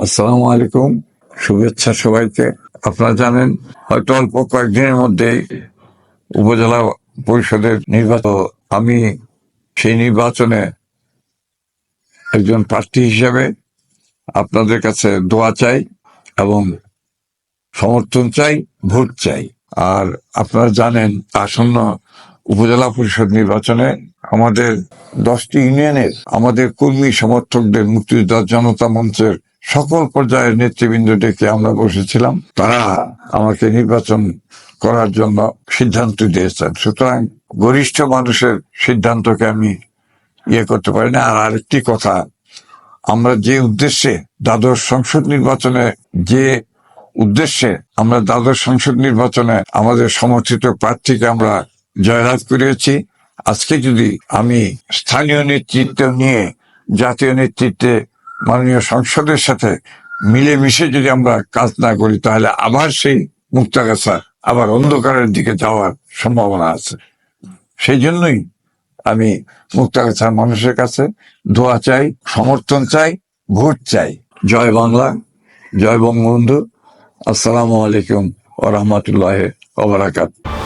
আসসালামু আলাইকুম, শুভেচ্ছা সবাইকে। আপনারা জানেন হয়তো অল্প কয়েকদিনের মধ্যেই উপজেলা পরিষদের নির্বাচন। আমি সেই নির্বাচনে একজন প্রার্থী হিসেবে আপনাদের কাছে দোয়া চাই এবং সমর্থন চাই, ভোট চাই। আর আপনারা জানেন আসন্ন উপজেলা পরিষদ নির্বাচনে আমাদের 10টি ইউনিয়নের আমাদের কর্মী সমর্থকদের মুক্তিযোদ্ধা জনতা মঞ্চের সকল পর্যায়ের নেতৃবৃন্দ ডেকে আমরা বসেছিলাম। তারা আমাকে নির্বাচন করার জন্য সিদ্ধান্ত দিয়েছেন। সুতরাং গরিষ্ঠ মানুষের সিদ্ধান্তকে আমি করতে পারি না। আর আরেকটি কথা, আমরা যে উদ্দেশ্যে দ্বাদশ সংসদ নির্বাচনে আমাদের সমর্থিত প্রার্থীকে আমরা জয়লাভ করিয়েছি, আজকে যদি আমি স্থানীয় নেতৃত্ব নিয়ে জাতীয় নেতৃত্বে মাননীয় সংসদের সাথে মিলেমিশে যদি আমরা কাজ না করি, তাহলে আবার সেই মুক্তাগাছা আবার অন্ধকারের দিকে যাওয়ার সম্ভাবনা আছে। সেই জন্যই আমি মুক্তাগাছার মানুষের কাছে দোয়া চাই, সমর্থন চাই, ভোট চাই। জয় বাংলা, জয় বঙ্গবন্ধু। আসসালামু আলাইকুম ওয়া রাহমাতুল্লাহি ওয়া বারাকাতুহু।